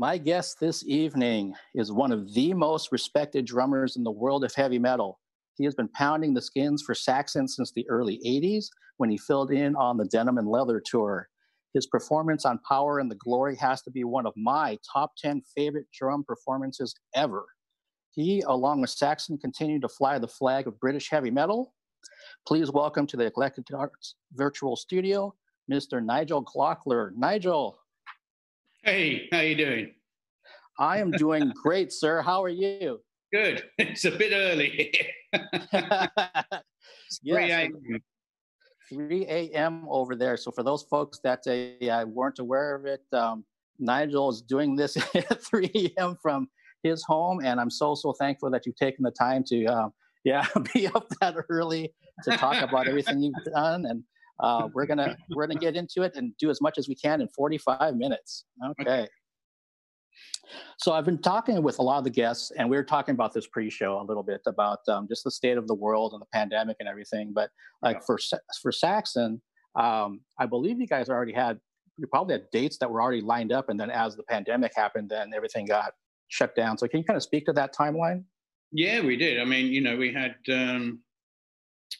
My guest this evening is one of the most respected drummers in the world of heavy metal. He has been pounding the skins for Saxon since the early 80s when he filled in on the Denim and Leather tour. His performance on Power and the Glory has to be one of my top 10 favorite drum performances ever. He, along with Saxon, continue to fly the flag of British heavy metal. Please welcome to the Eclectic Arts virtual studio, Mr. Nigel Glockler. Nigel. Hey, how you doing? I am doing great, sir. How are you? Good. It's a bit early here. It's 3 a.m. 3 a.m. over there. So for those folks that weren't aware of it, Nigel is doing this at 3 a.m. from his home, and I'm so thankful that you've taken the time to be up that early to talk about everything you've done. And we're gonna get into it and do as much as we can in 45 minutes. Okay. So I've been talking with a lot of the guests, and we were talking about this pre-show a little bit about just the state of the world and the pandemic and everything. But like for Saxon, I believe you guys you probably had dates that were already lined up, and then as the pandemic happened, then everything got shut down. So can you kind of speak to that timeline? Yeah, we did. I mean, we had.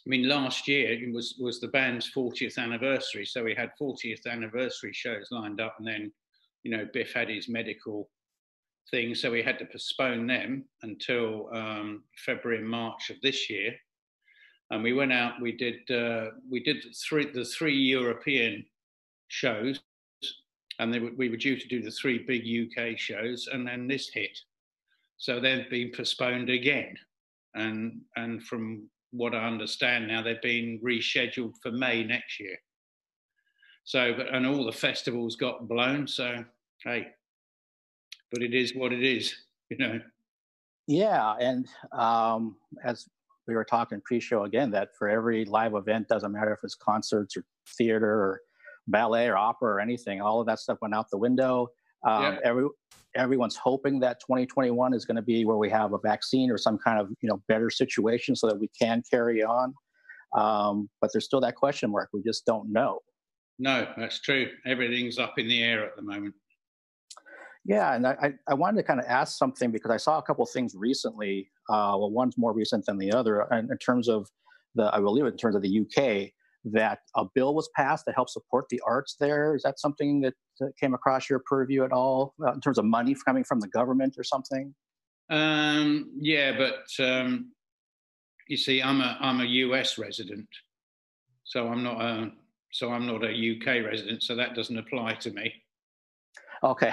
Last year it was the band's 40th anniversary, so we had 40th anniversary shows lined up, and then, Biff had his medical thing, so we had to postpone them until February and March of this year. And we went out. We did the three European shows, and we were due to do the 3 big UK shows, and then this hit, so they've been postponed again, and from what I understand now, they're being rescheduled for May next year. So, and all the festivals got blown. So, hey, but it is what it is, Yeah, and as we were talking pre-show again, that for every live event, doesn't matter if it's concerts or theater or ballet or opera or anything, all of that stuff went out the window. Everyone's hoping that 2021 is going to be where we have a vaccine or some kind of better situation so that we can carry on. But there's still that question mark. We just don't know. No, that's true. Everything's up in the air at the moment. Yeah, and I wanted to kind of ask something because I saw a couple of things recently. Well, one's more recent than the other, and in terms of the UK, that a bill was passed to help support the arts there. Is that something that came across your purview at all in terms of money coming from the government or something? Yeah, but you see, I'm a US resident, so I'm not a UK resident, so that doesn't apply to me. Okay.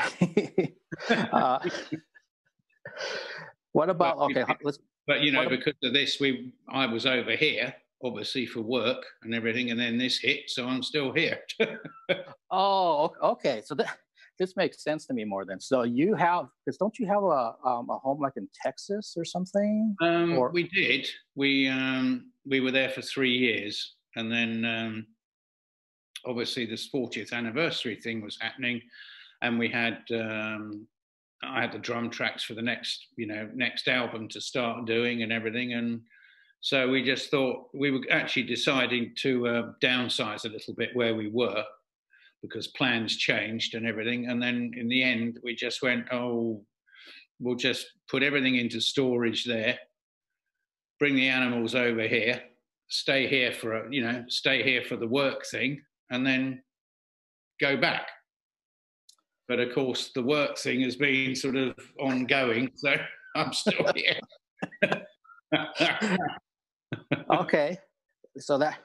What about because of this, I was over here, obviously for work and everything, and then this hit, so I'm still here. Oh, okay. So this makes sense to me more then. So don't you have a home like in Texas or something? We did. We were there for 3 years, and then obviously this 40th anniversary thing was happening, and we had I had the drum tracks for the next album to start doing and everything, and so we just thought we were actually deciding to downsize a little bit where we were because plans changed and everything. And then in the end, we just went, we'll just put everything into storage there, bring the animals over here, stay here for the work thing, and then go back. But of course, the work thing has been sort of ongoing, so I'm still here. Okay, so that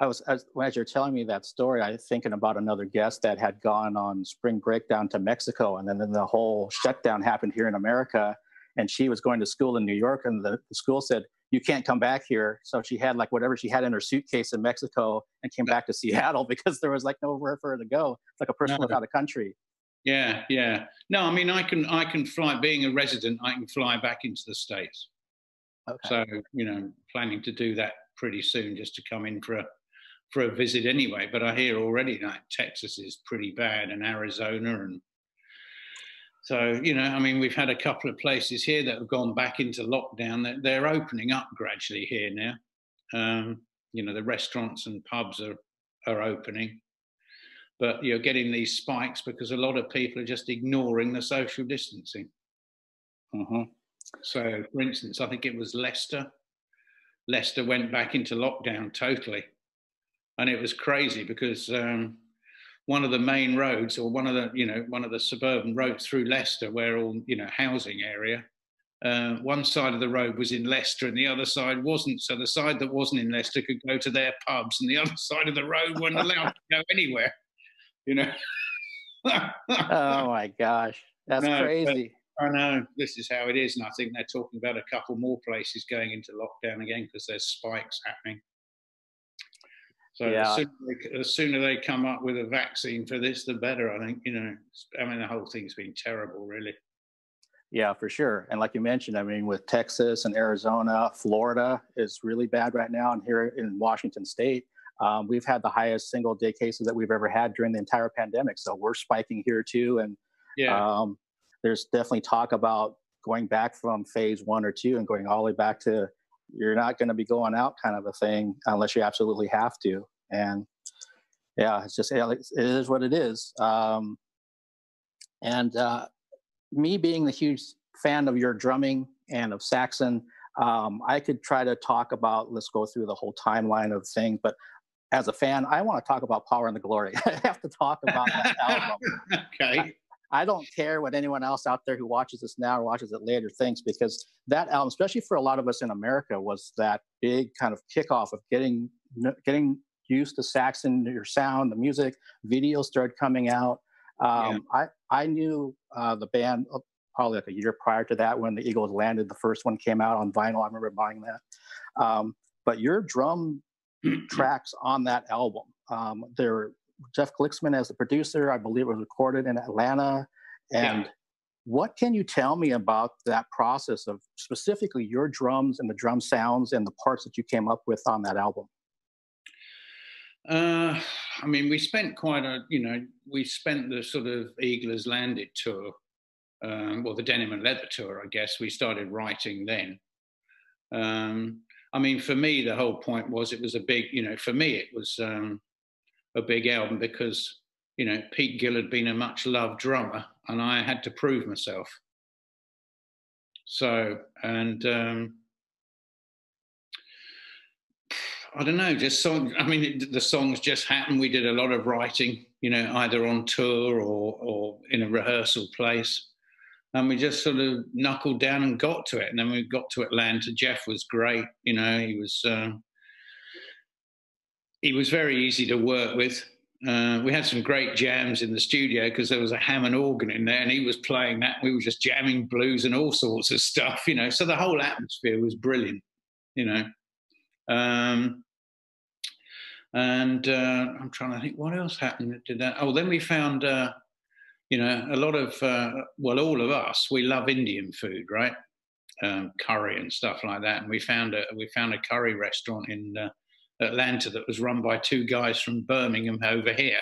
as you're telling me that story, I was thinking about another guest that had gone on spring break down to Mexico, and then the whole shutdown happened here in America, and she was going to school in New York, and the school said, you can't come back here. So she had like whatever she had in her suitcase in Mexico and came back to Seattle because there was like nowhere for her to go. It's like a person without a country. Yeah. No, I mean, I can fly, being a resident, I can fly back into the States. Okay. So, planning to do that pretty soon, just to come in for a visit anyway. But I hear already that Texas is pretty bad, and Arizona, and so, I mean, we've had a couple of places here that have gone back into lockdown. They're opening up gradually here now. The restaurants and pubs are opening. but you're getting these spikes because a lot of people are just ignoring the social distancing. Mm-hmm. So, for instance, I think it was Leicester. Leicester went back into lockdown totally, and it was crazy because one of the main roads, or one of the suburban roads through Leicester, where all housing area. One side of the road was in Leicester and the other side wasn't. So the side that wasn't in Leicester could go to their pubs, and the other side of the road weren't allowed to go anywhere. Oh my gosh, that's crazy. I know, this is how it is, and I think they're talking about a couple more places going into lockdown again because there's spikes happening. So yeah. the sooner they come up with a vaccine for this, the better. I think, the whole thing's been terrible, really. Yeah, for sure. And like you mentioned, I mean, with Texas and Arizona, Florida is really bad right now. And here in Washington State, we've had the highest single day cases that we've ever had during the entire pandemic. So we're spiking here too. And there's definitely talk about going back from phase 1 or 2 and going all the way back to you're not going to be going out kind of a thing unless you absolutely have to. And yeah, it's just, it is what it is. Me being a huge fan of your drumming and of Saxon, I could try to talk about, let's go through the whole timeline of things, but as a fan, I want to talk about Power and the Glory. I have to talk about that album. Okay. I don't care what anyone else out there who watches this now or watches it later thinks, because that album, especially for a lot of us in America, was that big kind of kickoff of getting used to Saxon, your sound, the music. Videos started coming out. I knew the band probably like a year prior to that when the Eagles Landed. The first one came out on vinyl. I remember buying that. But your drum tracks on that album, there were Jeff Glicksman as the producer. I believe it was recorded in Atlanta. And what can you tell me about that process of specifically your drums and the drum sounds and the parts that you came up with on that album? I mean, we spent we spent the sort of Eagles Landed tour, the Denim and Leather tour, I guess. We started writing then. I mean, for me, the whole point was it was a big, for me, it was a big album because, Pete Gill had been a much loved drummer and I had to prove myself. So, and I don't know, just songs. I mean, the songs just happened. We did a lot of writing, either on tour or in a rehearsal place. And we just sort of knuckled down and got to it. And then we got to Atlanta. Jeff was great. He was very easy to work with. We had some great jams in the studio because there was a Hammond organ in there and he was playing that. We were just jamming blues and all sorts of stuff, So the whole atmosphere was brilliant, And I'm trying to think what else happened to that. Oh, then we found, a lot of, all of us, we love Indian food, right? Curry and stuff like that. And we found a curry restaurant in Atlanta that was run by 2 guys from Birmingham over here.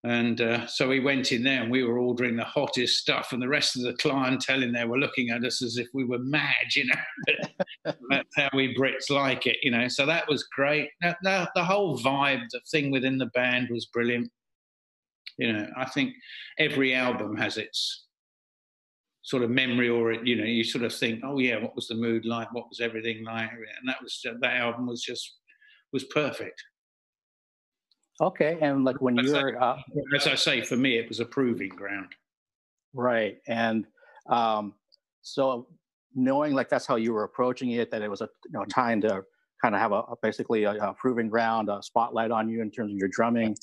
And so we went in there and we were ordering the hottest stuff, and the rest of the clientele in there were looking at us as if we were mad, That's how we Brits like it, So that was great. The whole vibe, the thing within the band was brilliant. I think every album has its sort of memory, or you sort of think, oh yeah, what was the mood like? What was everything like? And that album was perfect. Okay, and like when you're, as I say, for me, it was a proving ground. Right, and so knowing like that's how you were approaching it, that it was a time to kind of have basically a proving ground, a spotlight on you in terms of your drumming.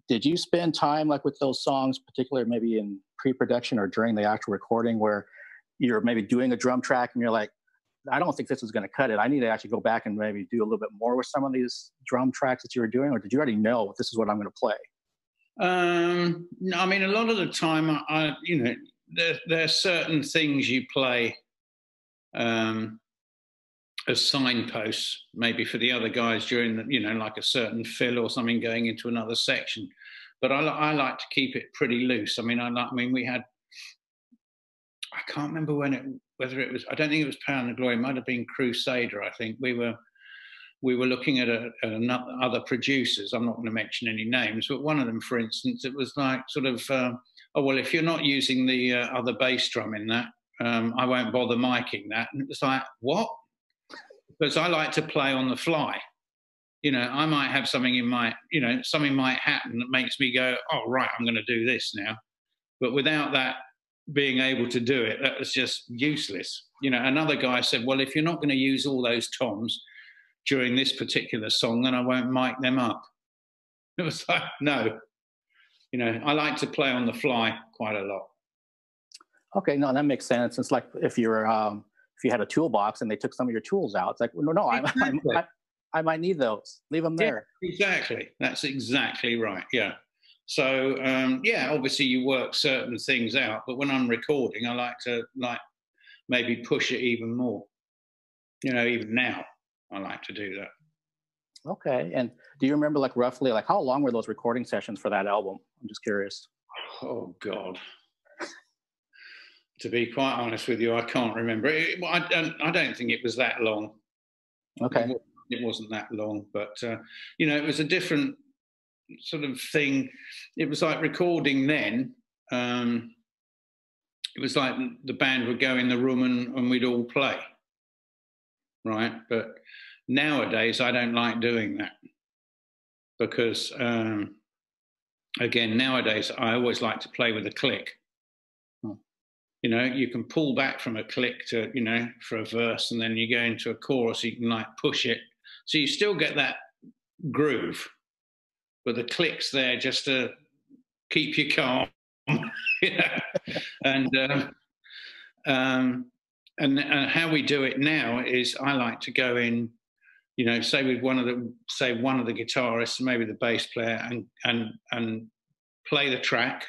Did you spend time like with those songs, particularly maybe in pre-production or during the actual recording, where you're maybe doing a drum track and you're like, I don't think this is going to cut it. I need to actually go back and maybe do a little bit more with some of these drum tracks that you were doing, or did you already know this is what I'm going to play? No, I mean, a lot of the time, there are certain things you play as signposts, maybe for the other guys during the, like a certain fill or something going into another section. But I like to keep it pretty loose. I mean, we had, I can't remember whether it was, I don't think it was Power and the Glory. It might have been Crusader. I think we we were looking at other producers. I'm not going to mention any names, but one of them, for instance, it was like sort of, oh, well, if you're not using the other bass drum in that, I won't bother miking that. And it was like, what? Because I like to play on the fly. You know, I might have something in my, you know, something might happen that makes me go, oh, right, I'm going to do this now. But without that being able to do it, that was just useless. You know, another guy said, well, if you're not going to use all those toms during this particular song, then I won't mic them up. It was like, no. You know, I like to play on the fly quite a lot. Okay, no, that makes sense. It's like if you're if you had a toolbox and they took some of your tools out, it's like, no, exactly. I might need those. Leave them there. Yeah, exactly. That's exactly right. Yeah. So yeah, obviously you work certain things out, but when I'm recording, I like to maybe push it even more. You know, even now, I like to do that. Okay. And do you remember, like, roughly, like, how long were those recording sessions for that album? I'm just curious. Oh God. To be quite honest with you, I can't remember. I don't think it was that long. Okay. It wasn't that long, but you know, it was a different sort of thing. It was like recording then. It was like the band would go in the room and we'd all play, right? But nowadays, I don't like doing that because, again, nowadays I always like to play with a click. You know, you can pull back from a click to, you know, for a verse, and then you go into a chorus, you can like push it. So you still get that groove, but the click's there just to keep you calm, you know. And how we do it now is I like to go in, you know, say with one of the guitarists, maybe the bass player, and play the track.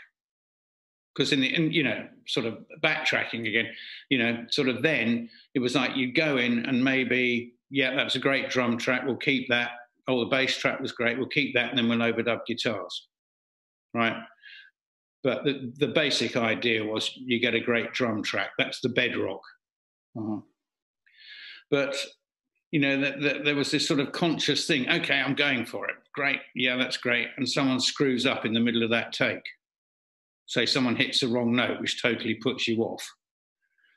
Because you know, sort of backtracking again, you know, sort of then it was like you'd go in and maybe, yeah, that's a great drum track, we'll keep that. Oh, the bass track was great, we'll keep that, and then we'll overdub guitars, right? But the basic idea was you get a great drum track. That's the bedrock. Uh-huh. But, you know, there was this sort of conscious thing. Okay, I'm going for it. Great. Yeah, that's great. And someone screws up in the middle of that take. Say someone hits the wrong note, which totally puts you off.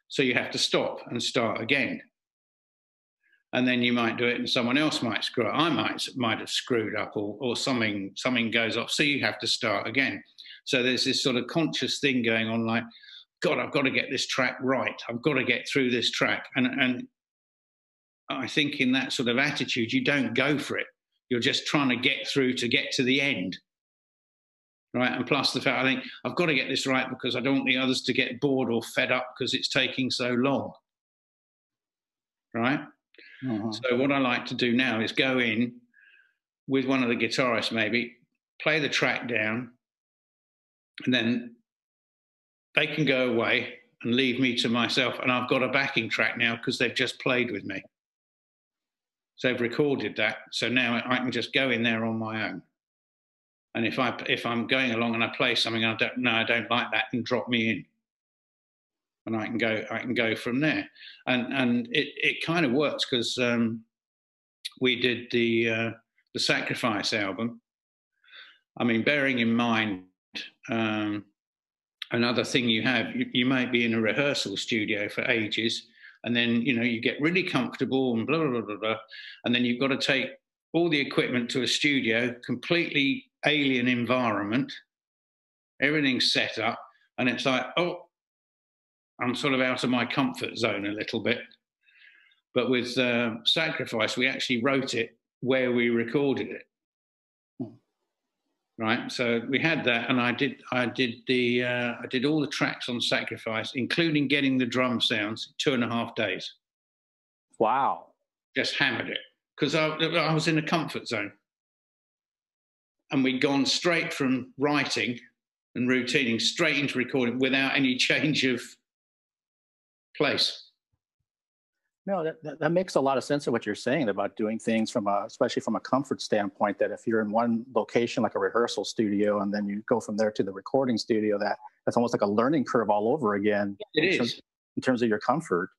So you have to stop and start again. And then you might do it and someone else might screw up. I might have screwed up or something goes off. So you have to start again. So there's this sort of conscious thing going on like, God, I've got to get this track right. I've got to get through this track. And I think in that sort of attitude, you don't go for it. You're just trying to get through to get to the end. Right. And plus the fact I think I've got to get this right because I don't want the others to get bored or fed up because it's taking so long. Right. Uh-huh. So what I like to do now is go in with one of the guitarists, maybe play the track down, and then they can go away and leave me to myself. And I've got a backing track now because they've just played with me. So they've recorded that. So now I can just go in there on my own. And if I'm going along and I play something and I don't like that, and drop me in, and I can go from there. And it kind of works because we did the Sacrifice album. I mean, bearing in mind another thing you might be in a rehearsal studio for ages, and then you know you get really comfortable and blah blah blah blah, and then you've got to take all the equipment to a studio, completely alien environment, everything's set up, and it's like, oh, I'm sort of out of my comfort zone a little bit. But with Sacrifice, we actually wrote it where we recorded it. Right, so we had that, and I did all the tracks on Sacrifice, including getting the drum sounds, 2.5 days. Wow! Just hammered it because I was in a comfort zone, and we'd gone straight from writing and routining straight into recording without any change of place. No, that makes a lot of sense of what you're saying about doing things especially from a comfort standpoint, that if you're in one location, like a rehearsal studio, and then you go from there to the recording studio, that's almost like a learning curve all over again. It is. In terms of your comfort.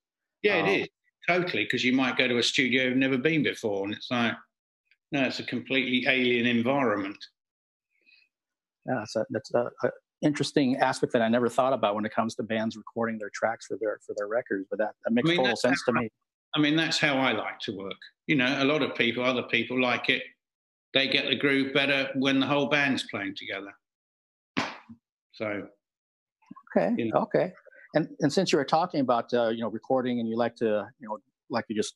Yeah, it is. totally, because you might go to a studio you've never been before, and it's like, no, it's a completely alien environment. Yeah, that's a interesting aspect that I never thought about when it comes to bands recording their tracks for their records. But that makes total sense to me. I mean, that's how I like to work. You know, a lot of people, other people like it. They get the groove better when the whole band's playing together. So, okay, you know. Okay. And since you were talking about recording, and you like to like you just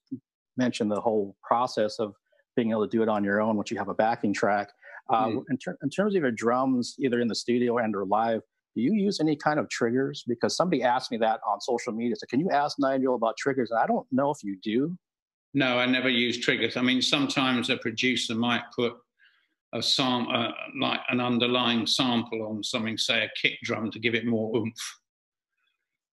mentioned, the whole process of being able to do it on your own once you have a backing track. In terms of your drums, either in the studio and or live, do you use any kind of triggers? Because somebody asked me that on social media. So can you ask Nigel about triggers? And I don't know if you do. No, I never use triggers. I mean, sometimes a producer might put a like an underlying sample on something, say a kick drum, to give it more oomph,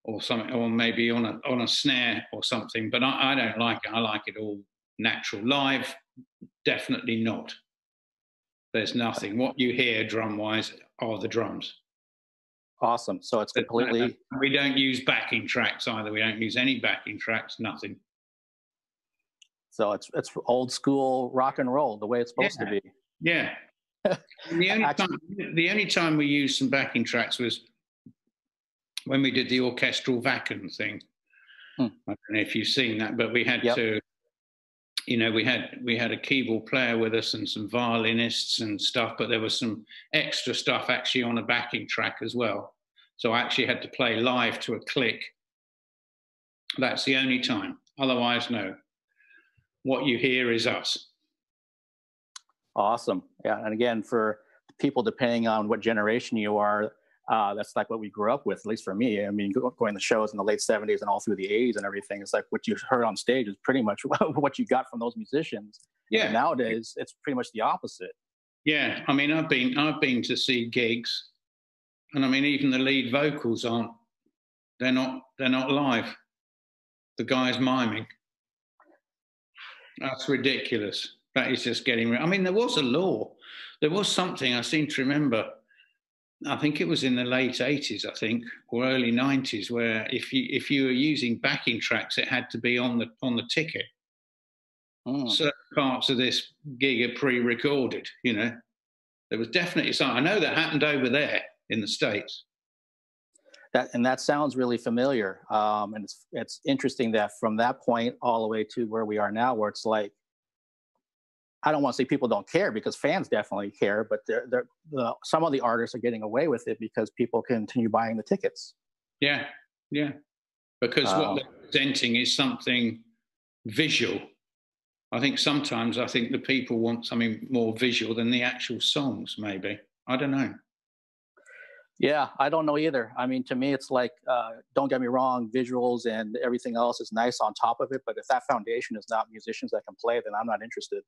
or something, or maybe on a snare or something. But I don't like it. I like it all natural. Live, definitely not. There's nothing. What you hear drum-wise are the drums. Awesome. So it's completely... We don't use backing tracks either. We don't use any backing tracks, nothing. So it's old school rock and roll, the way it's supposed to be. Yeah. The only time we used some backing tracks was when we did the orchestral vacuum thing. I don't know if you've seen that, but we had to... You know, we had a keyboard player with us and some violinists and stuff, but there was some extra stuff actually on a backing track as well. So I actually had to play live to a click. That's the only time. Otherwise, no. What you hear is us. Awesome. Yeah. And again, for people, depending on what generation you are, that's like what we grew up with, at least for me. I mean, going to shows in the late 70s and all through the 80s and everything, it's like what you heard on stage is pretty much what you got from those musicians. Yeah. And nowadays, it's pretty much the opposite. Yeah. I mean, I've been to see gigs, and I mean, even the lead vocals they're not live. The guy's miming. That's ridiculous. That is just getting... I mean, there was a law. There was something I seem to remember. I think it was in the late 80s, I think, or early 90s, where if you were using backing tracks, it had to be on the ticket. Certain parts of this gig are pre-recorded, you know. There was definitely something. I know that happened over there in the States. That sounds really familiar. And it's interesting that from that point all the way to where we are now, where it's like, I don't want to say people don't care, because fans definitely care, but some of the artists are getting away with it because people continue buying the tickets. Yeah, yeah. Because what they're presenting is something visual. I think sometimes the people want something more visual than the actual songs, maybe. I don't know. Yeah, I don't know either. I mean, to me, it's like, don't get me wrong, visuals and everything else is nice on top of it, but if that foundation is not musicians that can play, then I'm not interested.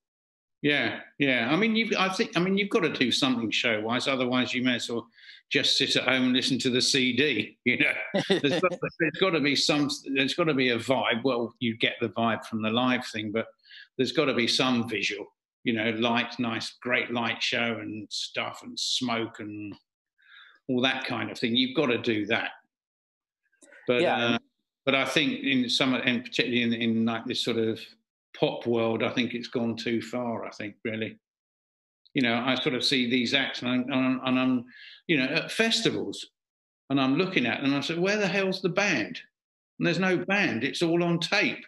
Yeah, yeah. I mean, you've got to do something show-wise. Otherwise, you may as well just sit at home and listen to the CD. You know, there's got to be there's got to be a vibe. Well, you get the vibe from the live thing, but there's got to be some visual. You know, nice, great light show and stuff, and smoke and all that kind of thing. You've got to do that. But but I think and particularly in like this sort of pop world, I think it's gone too far. I think, really, you know, I sort of see these acts and I'm you know, at festivals, and I'm looking at them and I say, where the hell's the band? And there's no band. It's all on tape.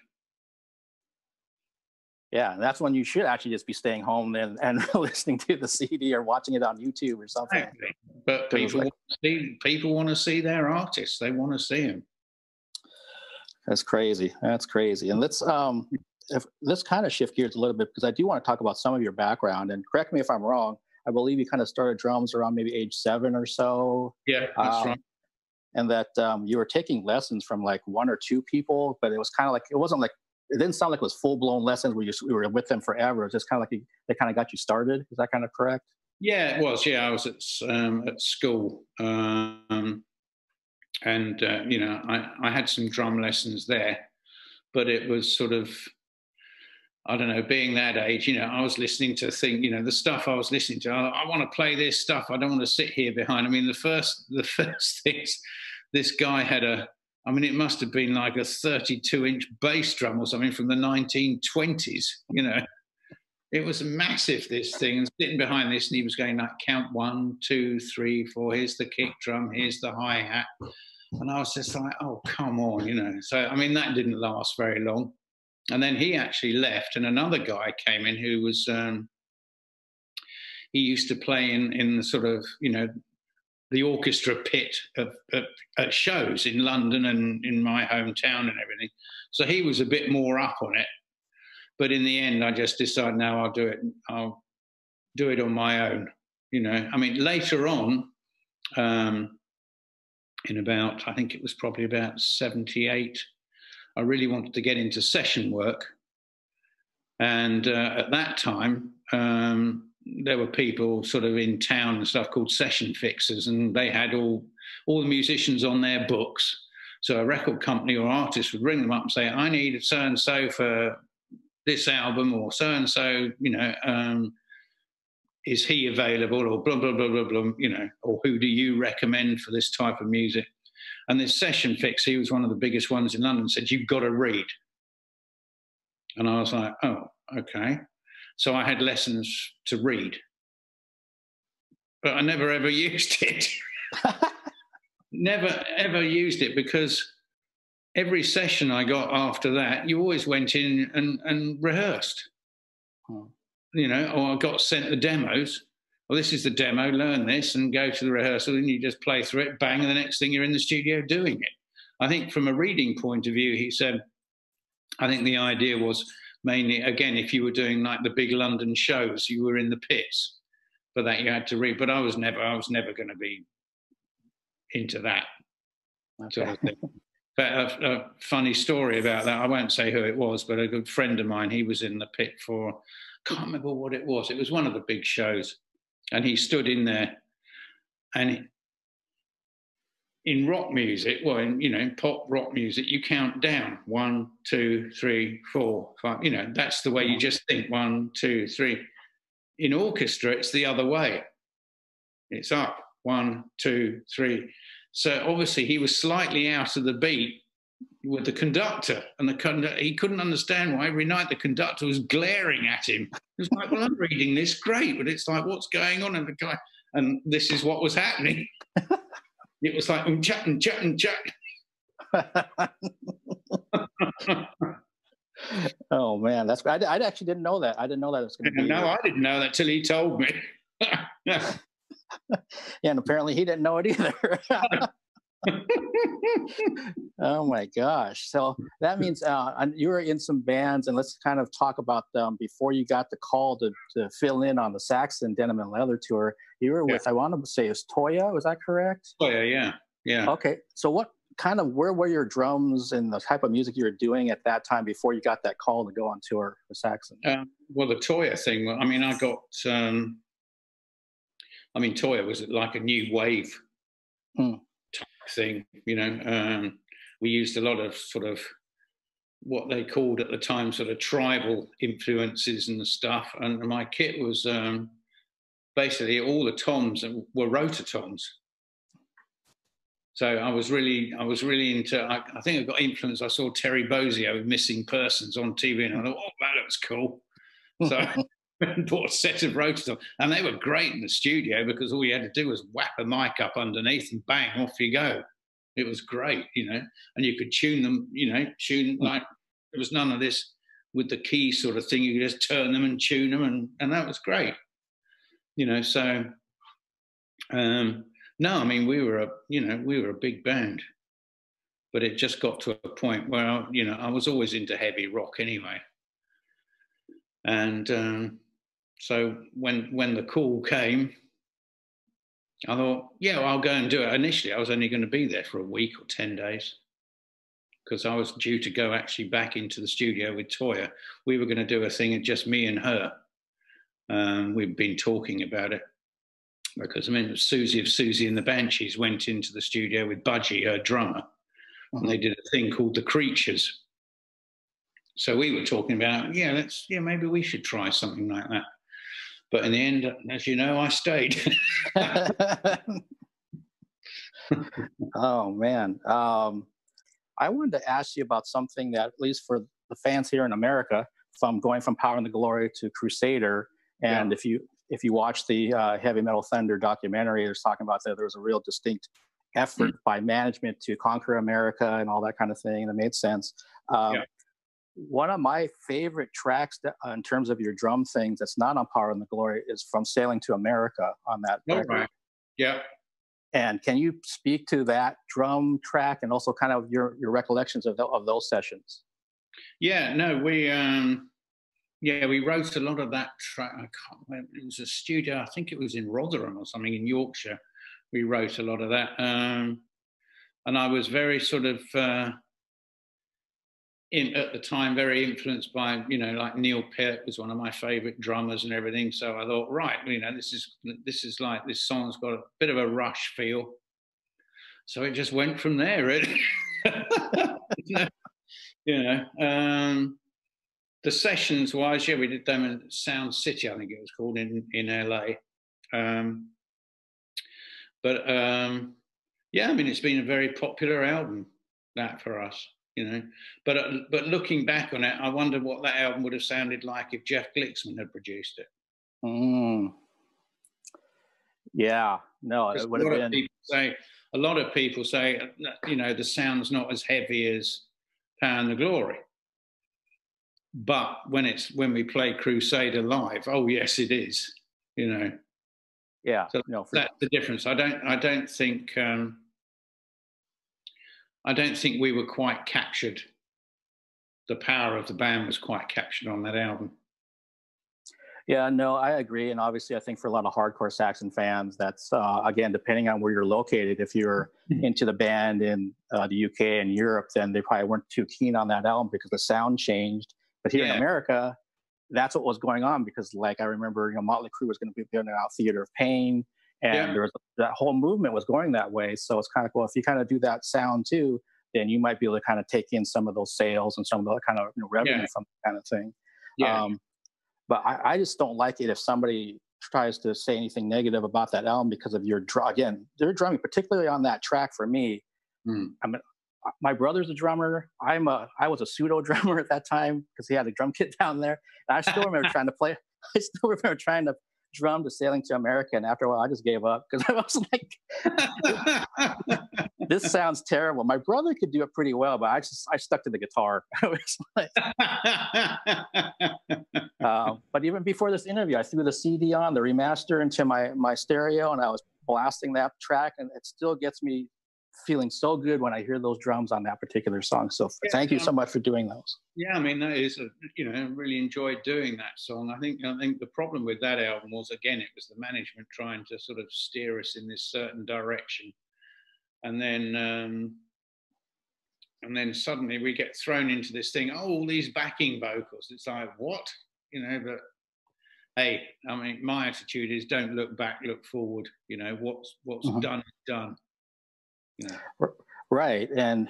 Yeah, that's when you should actually just be staying home and listening to the CD or watching it on YouTube or something. Exactly. But people want to see their artists. They want to see them. That's crazy. That's crazy. And let's kind of shift gears a little bit, because I do want to talk about some of your background. And correct me if I'm wrong, I believe you kind of started drums around maybe age 7 or so. Yeah, that's right. And that you were taking lessons from like 1 or 2 people, but it was kind of like, it didn't sound like it was full-blown lessons where we were with them forever. It was just kind of like they kind of got you started. Is that kind of correct? Yeah, it was. Yeah, I was at school. And, you know, I had some drum lessons there, but it was sort of, I don't know, being that age, you know, I was listening to you know, the stuff I was listening to, I want to play this stuff. I don't want to sit here behind. I mean, the first things, this guy had a I mean, it must have been like a 32-inch bass drum or something from the 1920s, you know. It was massive, this thing, and sitting behind this, and he was going like, count 1, 2, 3, 4, here's the kick drum, here's the hi-hat. And I was just like, oh, come on, you know. So, I mean, that didn't last very long. And then he actually left, and another guy came in who was, he used to play in the sort of, you know, the orchestra pit at shows in London and in my hometown and everything. So he was a bit more up on it. But in the end, I just decided, no, I'll do it on my own. You know, I mean, later on, in about, I think it was probably about 78, I really wanted to get into session work. And at that time, there were people sort of in town and stuff called session fixers, and they had all the musicians on their books. So a record company or artist would ring them up and say, I need so-and-so for this album, or so-and-so, you know, is he available, or blah, blah, blah, blah, blah, you know, or who do you recommend for this type of music? And this session fixer, he was one of the biggest ones in London, said, you've got to read. And I was like, oh, okay. So I had lessons to read, but I never ever used it. Never ever used it, because every session I got after that, you always went in and rehearsed. Oh. You know, or I got sent the demos. Well, this is the demo, learn this and go to the rehearsal, and you just play through it, bang, and the next thing you're in the studio doing it. I think from a reading point of view, he said, I think the idea was mainly, again, if you were doing like the big London shows, you were in the pits, but that you had to read. But I was never going to be into that sort of thing. But a funny story about that, I won't say who it was, but a good friend of mine, he was in the pit for, can't remember what it was. It was one of the big shows. And he stood in there, and in rock music, well, in pop rock music, you count down 1, 2, 3, 4, 5. You know, that's the way you just think 1, 2, 3. In orchestra, it's the other way. It's up 1, 2, 3. So obviously he was slightly out of the beat with the conductor, and he couldn't understand why every night the conductor was glaring at him. It was like, well, I'm reading this, great, but it's like, what's going on? And this is what was happening. It was like, chat and chat and chat. Oh man, that's I actually didn't know that. I didn't know that it was going to be. No, I didn't know that till he told me. Yeah, and apparently he didn't know it either. Oh my gosh! So that means you were in some bands, and let's kind of talk about before you got the call to fill in on the Saxon Denim and Leather tour. You were with, I want to say, is Toya? Was that correct? Toya, yeah. Okay, so where were your drums and the type of music you were doing at that time before you got that call to go on tour for Saxon? Well, the Toya thing. I mean, I got. Toya was like a new wave. Type thing, you know. We used a lot of sort of what they called at the time sort of tribal influences and stuff, and my kit was basically all the toms were rotor toms. So I was really into. I think I got influenced. I saw Terry Bozzio with Missing Persons on TV, and I thought, oh, that looks cool. So I bought a set of rotor toms, and they were great in the studio because all you had to do was whap a mic up underneath and bang, off you go. It was great, you know, and you could tune them, you know, like there was none of this with the key sort of thing. You could just turn them and tune them, and that was great, you know. So, no, I mean, we were a big band, but it just got to a point where, I was always into heavy rock anyway, and so when the call came, I thought, yeah, well, I'll go and do it. Initially, I was only going to be there for a week or 10 days because I was due to go actually back into the studio with Toya. We were going to do a thing of just me and her. We'd been talking about it because, Susie of Susie and the Banshees went into the studio with Budgie, her drummer, and they did a thing called The Creatures. So we were talking about, maybe we should try something like that. But in the end, as you know, I stayed. Oh, man. I wanted to ask you about something that, at least for the fans here in America, from going from Power and the Glory to Crusader, and if you watch the Heavy Metal Thunder documentary, it's talking about that there was a real distinct effort by management to conquer America and all that kind of thing, and it made sense. One of my favorite tracks in terms of your drum things that's not on Power and the Glory is from Sailing to America on that record. Right. Yeah. And can you speak to that drum track and also kind of your recollections of those sessions? Yeah, no, we wrote a lot of that track. I can't remember. It was a studio, I think it was in Rotherham or something in Yorkshire. We wrote a lot of that. And I was very sort of, at the time, very influenced by, like Neil Peart was one of my favorite drummers and everything. So I thought, right, this is like, this song's got a bit of a Rush feel. So it just went from there, really. The sessions wise, we did them in Sound City, I think it was called, in LA. It's been a very popular album, that, for us. But looking back on it, I wonder what that album would have sounded like if Jeff Glicksman had produced it. Yeah, no, it would have been. A lot of people say, the sound's not as heavy as Power and the Glory. But when we play Crusader live, oh yes, it is. Yeah, so that's the difference. I don't think we were quite captured. The power of the band was quite captured on that album. Yeah, no, I agree. And obviously, I think for a lot of hardcore Saxon fans, that's, again, depending on where you're located, if you're into the band in the UK and Europe, then they probably weren't too keen on that album because the sound changed. But here in America, that's what was going on because, like, I remember, Motley Crue was going to be putting out Theater of Pain, and there was that whole movement was going that way. So it's kind of cool. If you kind of do that sound too, then you might be able to kind of take in some of those sales and some of the kind of revenue from that kind of thing. But I just don't like it if somebody tries to say anything negative about that album because of their drumming, particularly on that track for me. I mean, my brother's a drummer. I was a pseudo drummer at that time because he had a drum kit down there. And I still remember trying to drum to Sailing to America. And after a while, I just gave up because I was like, this sounds terrible. My brother could do it pretty well, but I stuck to the guitar. But even before this interview, I threw the CD on, the remaster, into my stereo, and I was blasting that track, and it still gets me feeling so good when I hear those drums on that particular song. So thank you so much for doing those. Yeah, I mean, that is, I really enjoyed doing that song. I think the problem with that album was, again, it was the management trying to sort of steer us in this certain direction. And then suddenly we get thrown into this thing, all these backing vocals. It's like, what? But hey, I mean, my attitude is don't look back, look forward. What's done is done. Right. And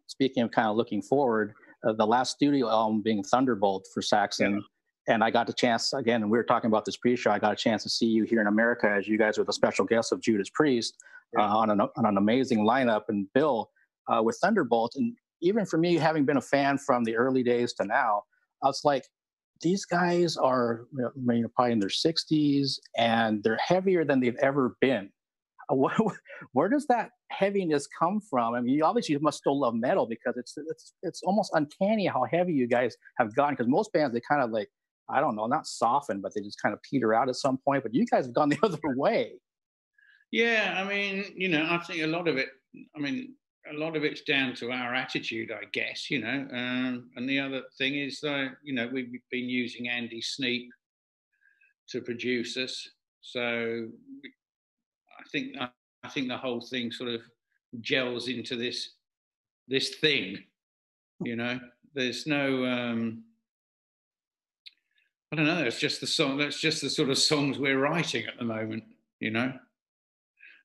speaking of kind of looking forward, the last studio album being Thunderbolt for Saxon, and I got the chance, again, and we were talking about this pre-show, I got a chance to see you here in America as you guys were the special guests of Judas Priest on an amazing lineup and bill with Thunderbolt. And even for me, having been a fan from the early days to now, I was like, these guys are probably in their 60s and they're heavier than they've ever been. Where does that heaviness come from? I mean, you obviously must still love metal because it's almost uncanny how heavy you guys have gotten. Because most bands, they kind of like, I don't know, not soften, but they just kind of peter out at some point. But you guys have gone the other way. Yeah, I mean, I think a lot of it's down to our attitude, I guess. And the other thing is that we've been using Andy Sneap to produce us, so. I think the whole thing sort of gels into this thing, There's no, I don't know. It's just the song. That's just the sort of songs we're writing at the moment,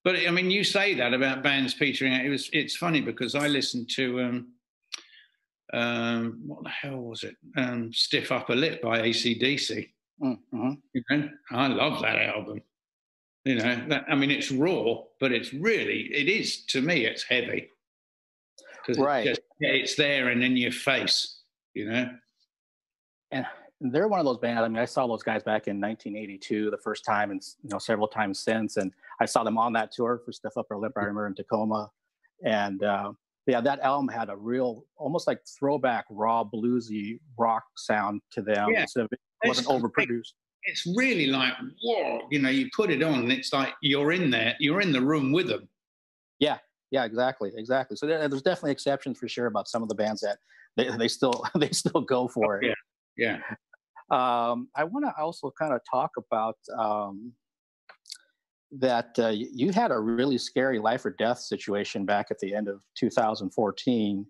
But I mean, you say that about bands petering out. It's funny because I listened to what the hell was it? Stiff Upper Lip by AC/DC. I love that album. I mean, it's raw, but it is, to me, it's heavy. because it's there and in your face, you know. And they're one of those bands. I mean, I saw those guys back in 1982 the first time, and several times since. And I saw them on that tour for Stiff Upper Lip. I remember in Tacoma, and yeah, that album had a real, almost like throwback, raw bluesy rock sound to them. Yeah, so it wasn't overproduced. It's really like, whoa, you put it on, and it's like you're in there, you're in the room with them. Yeah, exactly. So there's definitely exceptions for sure about some of the bands that they still go for it. Yeah. I want to also kind of talk about that you had a really scary life or death situation back at the end of 2014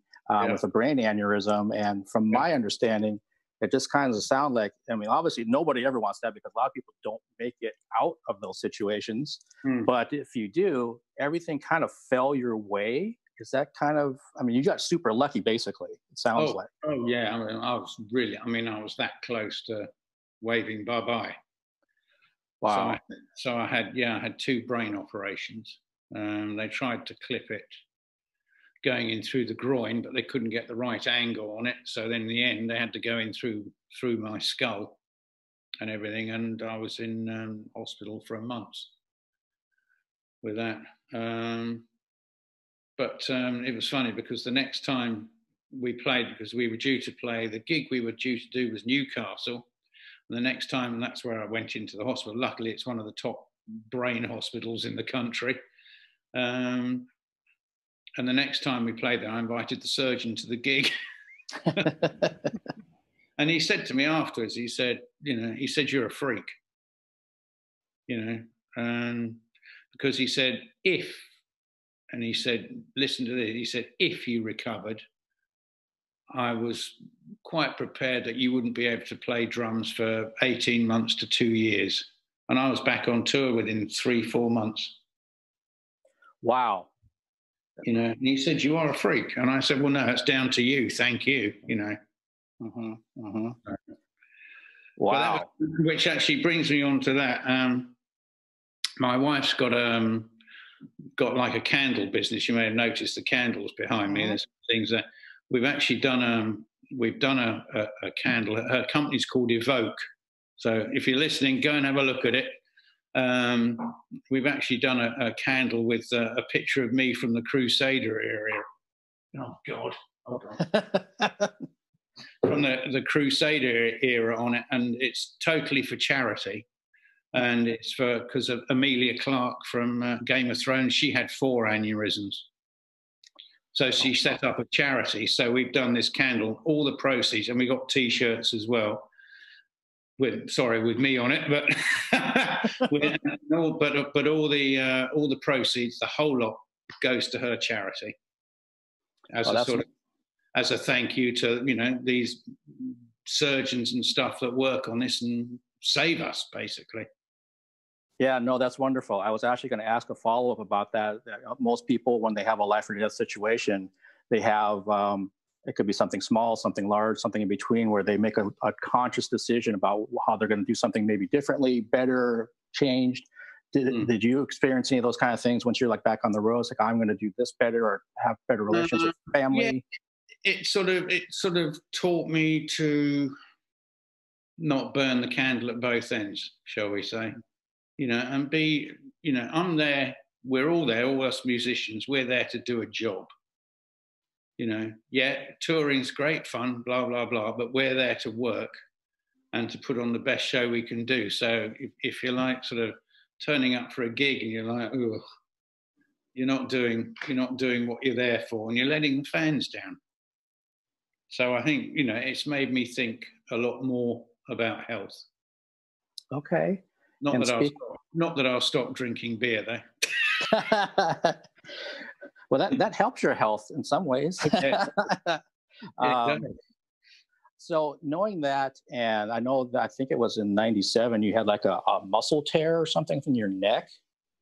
with a brain aneurysm, and from my understanding, it just kind of sounds like, I mean, obviously nobody ever wants that because a lot of people don't make it out of those situations. But if you do, everything kind of fell your way. Is that kind of, I mean, you got super lucky, basically, it sounds like. Oh, yeah. I mean, I was that close to waving bye-bye. Wow. So I had 2 brain operations. They tried to clip it going in through the groin, but they couldn't get the right angle on it. So then in the end, they had to go in through my skull and everything. And I was in hospital for a month with that. But it was funny because the next time we played, because we were due to play, the gig we were due to do was Newcastle. And the next time, and that's where I went into the hospital. Luckily, it's one of the top brain hospitals in the country. And the next time we played there, I invited the surgeon to the gig. And he said to me afterwards, he said, you're a freak. Because he said, and he said, listen to this, he said, if you recovered, I was quite prepared that you wouldn't be able to play drums for 18 months to 2 years. And I was back on tour within 3-4 months. Wow. And he said, you are a freak. And I said, well, no, it's down to you. Thank you, Wow. Which actually brings me on to that. My wife's got like a candle business. You may have noticed the candles behind me. There's things that we've actually done. A candle. Her company's called EVOKE. So if you're listening, go and have a look at it. We've actually done a candle with a picture of me from the Crusader era. Oh God. From the Crusader era on it, and it's totally for charity. And it's because of Emilia Clarke from Game of Thrones. She had 4 aneurysms. So she set up a charity. So we've done this candle, all the proceeds, and we got T-shirts as well. With me on it, but but all the proceeds, the whole lot goes to her charity as as a thank you to these surgeons and stuff that work on this and save us, basically. Yeah, no, that's wonderful. I was actually going to ask a follow-up about that. Most people, when they have a life or death situation, they have it could be something small, something large, something in between, where they make a conscious decision about how they're going to do something maybe differently, better, changed. Did you experience any of those kind of things once you're like back on the road? It's like, I'm going to do this better or have better relations with family? Yeah, it sort of taught me to not burn the candle at both ends, shall we say. And be, I'm there, we're all there, all us musicians, we're there to do a job. Touring's great fun, blah, blah, blah, but we're there to work and to put on the best show we can do. So if you're like sort of turning up for a gig and you're like, oh, you're not doing what you're there for, and you're letting the fans down. So I think, it's made me think a lot more about health. Okay. Not that I'll stop drinking beer, though. Well, that helps your health in some ways. So knowing that, and I know that I think it was in '97, you had like a muscle tear or something from your neck.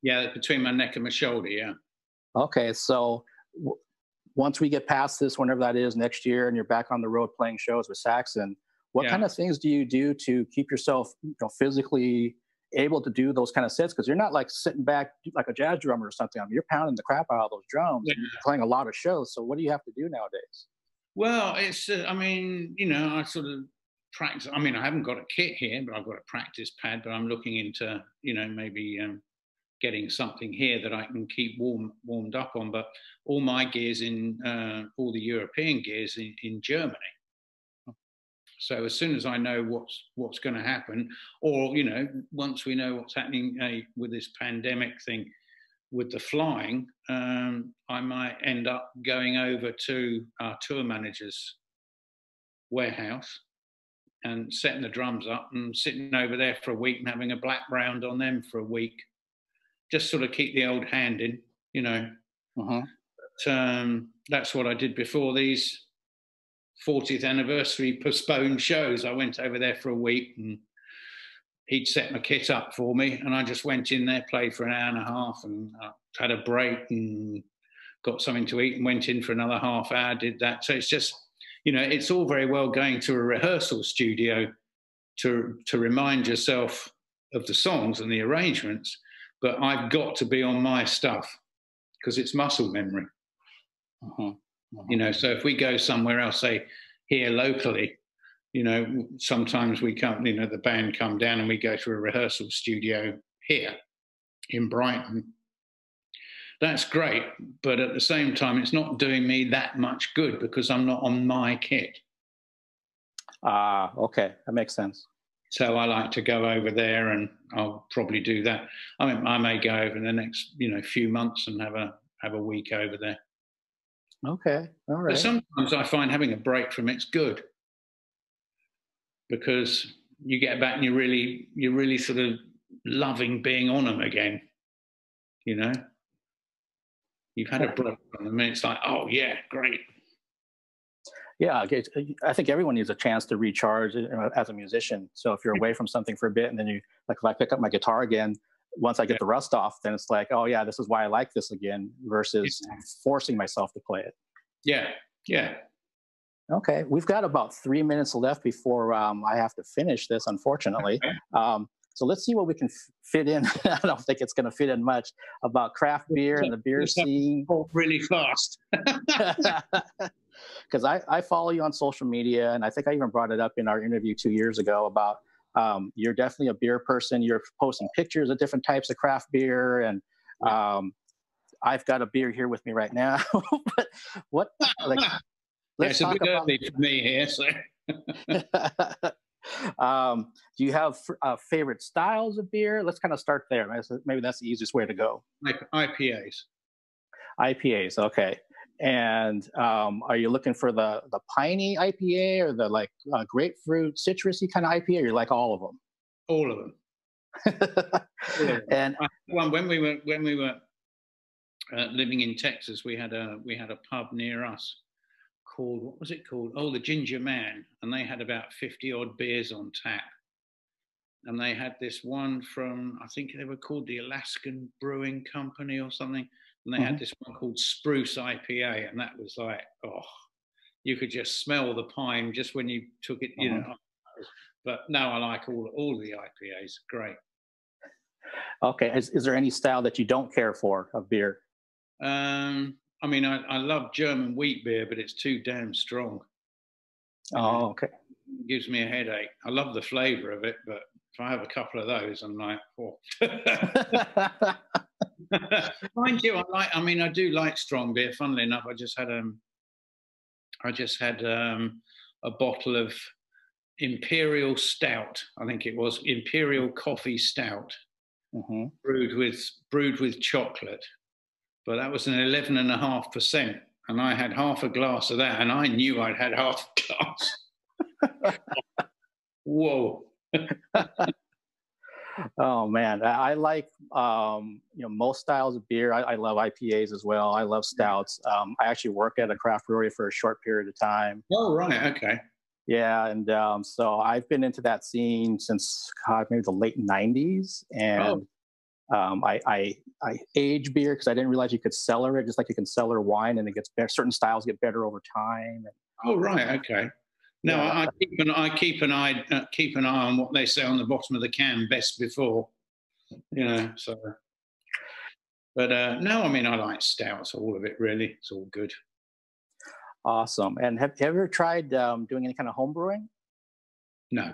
Yeah, between my neck and my shoulder. Yeah. Okay, so once we get past this, whenever that is next year, and you're back on the road playing shows with Saxon, what kind of things do you do to keep yourself physically able to do those kind of sets? Because you're not like sitting back like a jazz drummer or something. I mean, you're pounding the crap out of those drums, and you're playing a lot of shows. So what do you have to do nowadays? Well, it's, I mean, you know, I sort of practice. I mean, I haven't got a kit here, but I've got a practice pad, but I'm looking into, you know, maybe getting something here that I can keep warmed up on. But all my gear's in, all the European gear's in Germany. So as soon as I know what's going to happen, or, you know, once we know what's happening with this pandemic thing, with the flying, I might end up going over to our tour manager's warehouse and setting the drums up and sitting over there for a week and having a black round on them for a week. Just sort of keep the old hand in, you know. But, that's what I did before these 40th anniversary postponed shows. I went over there for a week and he'd set my kit up for me, and I just went in there, played for an hour and a half, and had a break and got something to eat and went in for another half hour, did that. So it's just, you know, it's all very well going to a rehearsal studio to remind yourself of the songs and the arrangements, but I've got to be on my stuff because it's muscle memory. You know, so if we go somewhere else, say here locally, you know, sometimes we come, you know, the band come down and we go to a rehearsal studio here in Brighton. That's great, but at the same time, it's not doing me that much good because I'm not on my kit. Okay, that makes sense. So I like to go over there, and I'll probably do that. I mean, I may go over the next, you know, few months and have a week over there. Okay, all right. But sometimes I find having a break from it's good because you get back and you're really sort of loving being on them again. You know, you've had a break from them, and it's like, oh yeah, great. Yeah, I think everyone needs a chance to recharge as a musician. So if you're away from something for a bit, and then you, like, if I pick up my guitar again, once I get the rust off, then it's like, oh yeah, this is why I like this again, versus forcing myself to play it. Yeah, yeah. Okay, we've got about 3 minutes left before I have to finish this, unfortunately. Okay. So let's see what we can fit in. I don't think it's going to fit in much about craft beer and the beer scene. Really fast. Because I follow you on social media, and I think I even brought it up in our interview 2 years ago about you're definitely a beer person. You're posting pictures of different types of craft beer, and I've got a beer here with me right now. But what, like, let's talk about. It's a bit early for me here, so. Do you have favorite styles of beer? Let's kind of start there. Maybe that's the easiest way to go. IPAs. IPAs, okay. And are you looking for the piney IPA or the like grapefruit citrusy kind of IPA? Or you like all of them? All of them. And when we were living in Texas, we had a pub near us called, what was it called? Oh, the Ginger Man, and they had about 50 odd beers on tap. And they had this one from, I think they were called the Alaskan Brewing Company or something. And they had this one called Spruce IPA, and that was like, oh, you could just smell the pine just when you took it, you know. But no, I like all the IPAs. Great. Okay. Is there any style that you don't care for of beer? I mean, I love German wheat beer, but it's too damn strong. Oh, okay. It gives me a headache. I love the flavour of it, but if I have a couple of those, I'm like, oh. Mind you, I do like strong beer. Funnily enough, I just had a bottle of Imperial Stout. I think it was Imperial Coffee Stout, brewed with chocolate. But that was an 11.5%, and I had half a glass of that, and I knew I'd had half a glass. Whoa. Oh man, I like most styles of beer. I love IPAs as well. I love stouts. I actually worked at a craft brewery for a short period of time. Oh right, okay. Yeah, and so I've been into that scene since maybe the late '90s, and I age beer because I didn't realize you could cellar it, just like you can cellar wine, and it gets better. Certain styles get better over time. Oh right, okay. No, I keep an eye on what they say on the bottom of the can, best before. you know. So, but no, I mean, I like stouts, all of it really. It's all good. Awesome. And have you ever tried doing any kind of home brewing? No.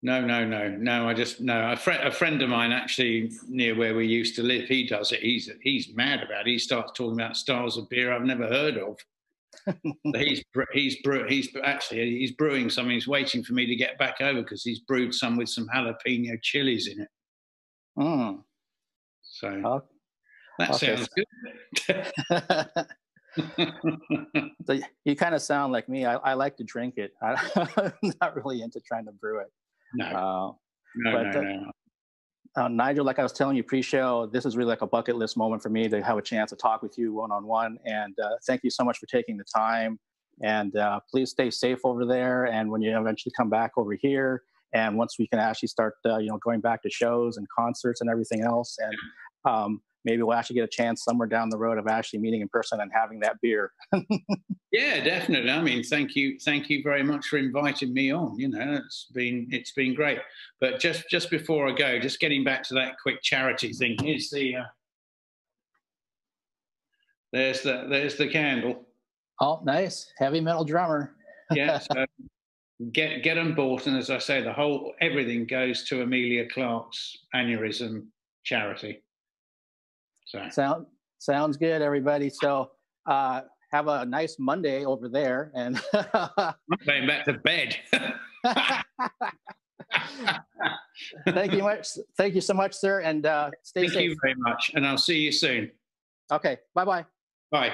No. I just no. A friend of mine actually near where we used to live, he does it. He's mad about it. He starts talking about styles of beer I've never heard of. he's brewing something. He's waiting for me to get back over because he's brewed some with some jalapeno chilies in it. Mm. So that sounds good. So you kind of sound like me. I like to drink it. I'm not really into trying to brew it. No. Nigel, like I was telling you pre-show, this is really like a bucket list moment for me to have a chance to talk with you one-on-one. And thank you so much for taking the time. And please stay safe over there. And when you eventually come back over here, and once we can actually start, going back to shows and concerts and everything else, and maybe we'll actually get a chance somewhere down the road of actually meeting in person and having that beer. Yeah, definitely. I mean, thank you very much for inviting me on. You know, it's been great. But just before I go, just getting back to that quick charity thing. Here's the there's the candle. Oh, nice, heavy metal drummer. Yeah, so get them bought, and as I say, everything goes to Emilia Clarke's Aneurysm charity. So sounds good, everybody. So have a nice Monday over there, and I'm going back to bed. Thank you so much, sir, and stay safe. Thank you very much, and I'll see you soon. Okay, bye-bye. Bye.